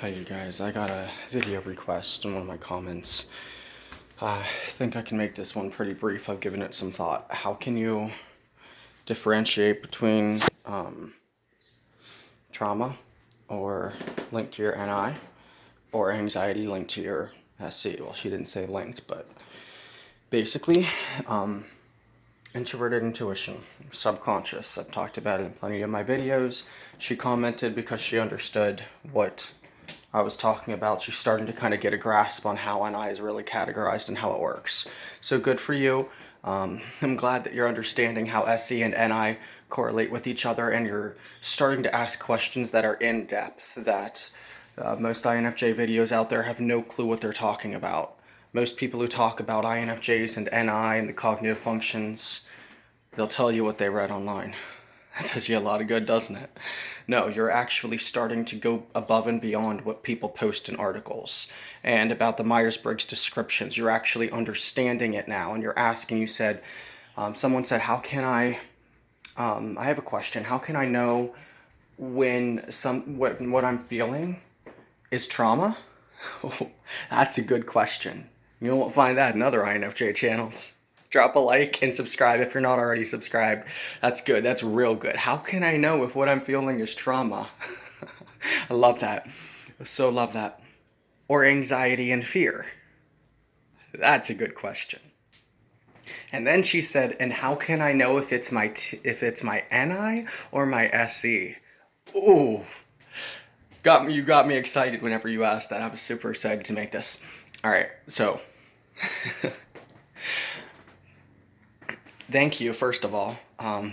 Hi you guys, I got a video request in one of my comments. I think I can make this one pretty brief. I've given it some thought. How can you differentiate between trauma or linked to your NI or anxiety linked to your SC? Well, she didn't say linked, but basically, introverted intuition, subconscious. I've talked about it in plenty of my videos. She commented because she understood what I was talking about. She's starting to kind of get a grasp on how NI is really categorized and how it works. So good for you. I'm glad that you're understanding how SE and NI correlate with each other, and you're starting to ask questions that are in depth that most INFJ videos out there have no clue what they're talking about. Most people who talk about INFJs and NI and the cognitive functions, they'll tell you what they read online. That does you a lot of good, doesn't it? No, you're actually starting to go above and beyond what people post in articles. And about the Myers-Briggs descriptions, you're actually understanding it now. And you're asking, someone said, how can I have a question. How can I know when what I'm feeling is trauma? That's a good question. You won't find that in other INFJ channels. Drop a like and subscribe if you're not already subscribed. That's good. That's real good. How can I know if what I'm feeling is trauma? I love that. So love that. Or anxiety and fear. That's a good question. And then she said, "And how can I know if it's my NI or my SE?" Ooh, you got me excited whenever you asked that. I was super excited to make this. All right, so thank you, first of all,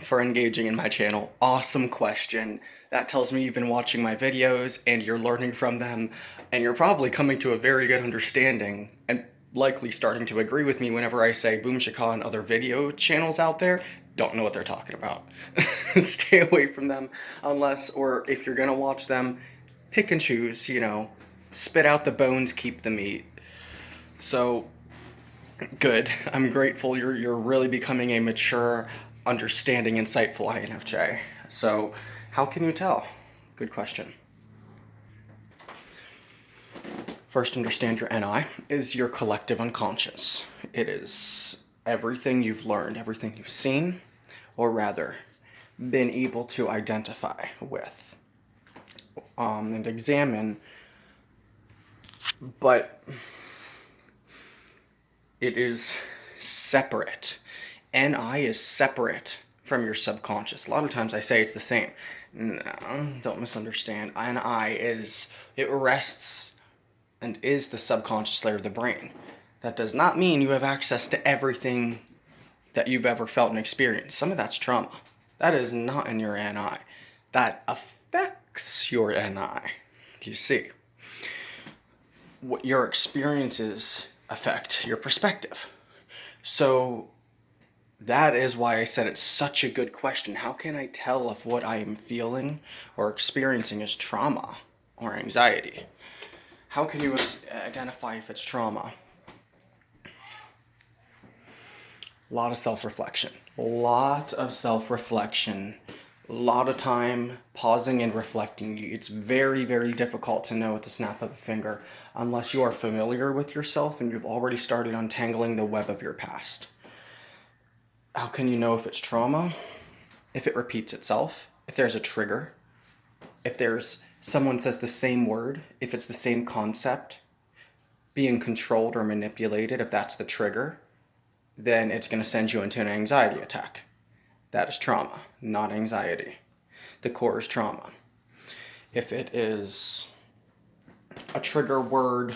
for engaging in my channel. Awesome question. That tells me you've been watching my videos and you're learning from them, and you're probably coming to a very good understanding and likely starting to agree with me whenever I say Boom Shikha and other video channels out there don't know what they're talking about. Stay away from them unless, or if you're gonna watch them, pick and choose, spit out the bones, keep the meat. So, good. I'm grateful you're really becoming a mature, understanding, insightful INFJ. So, how can you tell? Good question. First, understand your NI is your collective unconscious. It is everything you've learned, everything you've seen, or rather, been able to identify with and examine, but it is separate. NI is separate from your subconscious. A lot of times I say it's the same. No, don't misunderstand. NI it rests and is the subconscious layer of the brain. That does not mean you have access to everything that you've ever felt and experienced. Some of that's trauma. That is not in your NI. That affects your NI. You see, what your experiences affect your perspective. So that is why I said it's such a good question. How can I tell if what I am feeling or experiencing is trauma or anxiety? How can you identify if it's trauma? A lot of self-reflection. A lot of self-reflection. A lot of time pausing and reflecting. It's very, very difficult to know at the snap of a finger unless you are familiar with yourself and you've already started untangling the web of your past. How can you know if it's trauma? If it repeats itself, if there's a trigger, if there's someone says the same word, if it's the same concept, being controlled or manipulated, if that's the trigger, then it's going to send you into an anxiety attack. That is trauma, not anxiety. The core is trauma. If it is a trigger word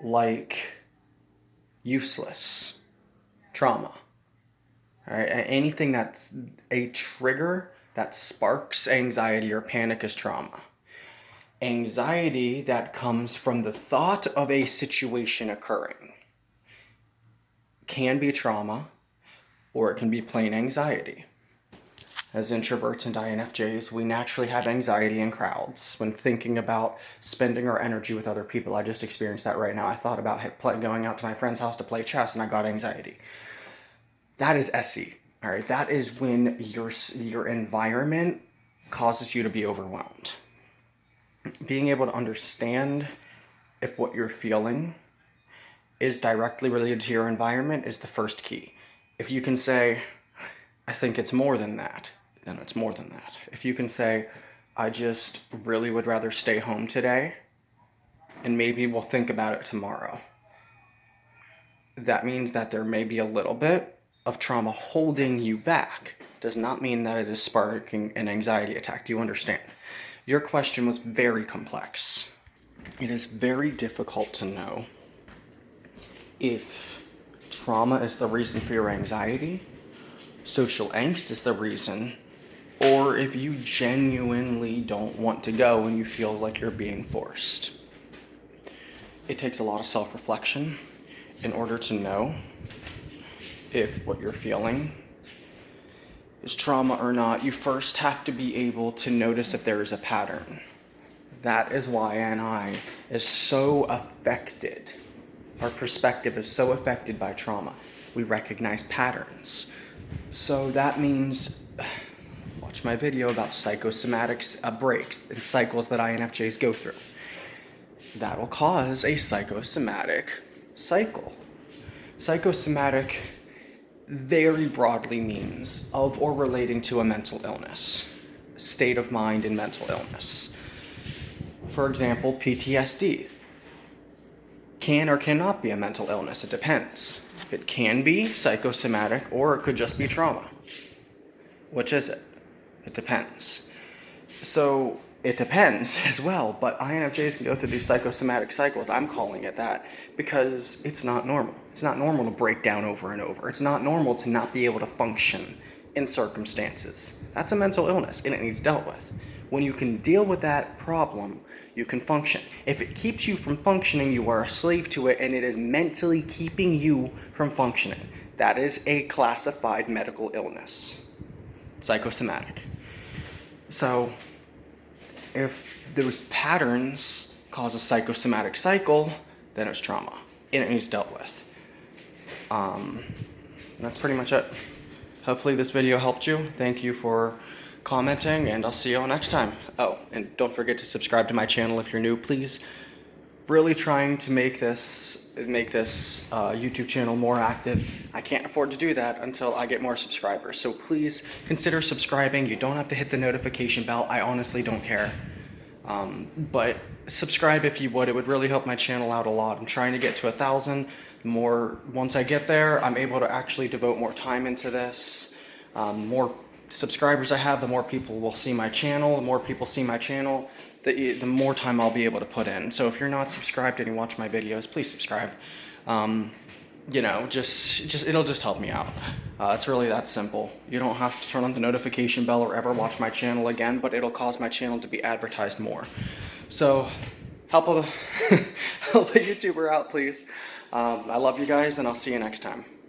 like useless, trauma. All right, anything that's a trigger that sparks anxiety or panic is trauma. Anxiety that comes from the thought of a situation occurring can be trauma, or it can be plain anxiety. As introverts and INFJs, we naturally have anxiety in crowds when thinking about spending our energy with other people. I just experienced that right now. I thought about going out to my friend's house to play chess and I got anxiety. That is SE. All right, that is when your environment causes you to be overwhelmed. being able to understand if what you're feeling is directly related to your environment is the first key. If you can say, I think it's more than that, then it's more than that. If you can say, I just really would rather stay home today, and maybe we'll think about it tomorrow, that means that there may be a little bit of trauma holding you back. Does not mean that it is sparking an anxiety attack. Do you understand? Your question was very complex. It is very difficult to know if trauma is the reason for your anxiety, social angst is the reason, or if you genuinely don't want to go and you feel like you're being forced. It takes a lot of self-reflection in order to know if what you're feeling is trauma or not. You first have to be able to notice if there is a pattern. That is why NI is so affected. Our perspective is so affected by trauma. We recognize patterns. So that means, watch my video about psychosomatic breaks and cycles that INFJs go through. That'll cause a psychosomatic cycle. Psychosomatic very broadly means of or relating to a mental illness, state of mind and mental illness. For example, PTSD can or cannot be a mental illness. It depends. It can be psychosomatic or it could just be trauma. Which is it? It depends. So it depends as well, but INFJs can go through these psychosomatic cycles. I'm calling it that because it's not normal. It's not normal to break down over and over. It's not normal to not be able to function in circumstances. That's a mental illness and it needs dealt with. When you can deal with that problem, you can function. If it keeps you from functioning, you are a slave to it and it is mentally keeping you from functioning. That is a classified medical illness. Psychosomatic. So if those patterns cause a psychosomatic cycle, then it's trauma and it needs dealt with. That's pretty much it. Hopefully this video helped you. Thank you for commenting and I'll see you all next time. Oh, and don't forget to subscribe to my channel if you're new, please. Really trying to make this YouTube channel more active. I can't afford to do that until I get more subscribers. So please consider subscribing. You don't have to hit the notification bell. I honestly don't care. But subscribe if you would. It would really help my channel out a lot. I'm trying to get to 1,000. Once I get there, I'm able to actually devote more time into this. More subscribers I have, the more people will see my channel. The more people see my channel, the more time I'll be able to put in. So if you're not subscribed and you watch my videos, please subscribe. You know, just it'll just help me out. It's really that simple. You don't have to turn on the notification bell or ever watch my channel again, but it'll cause my channel to be advertised more. So help a YouTuber out, please. I love you guys, and I'll see you next time.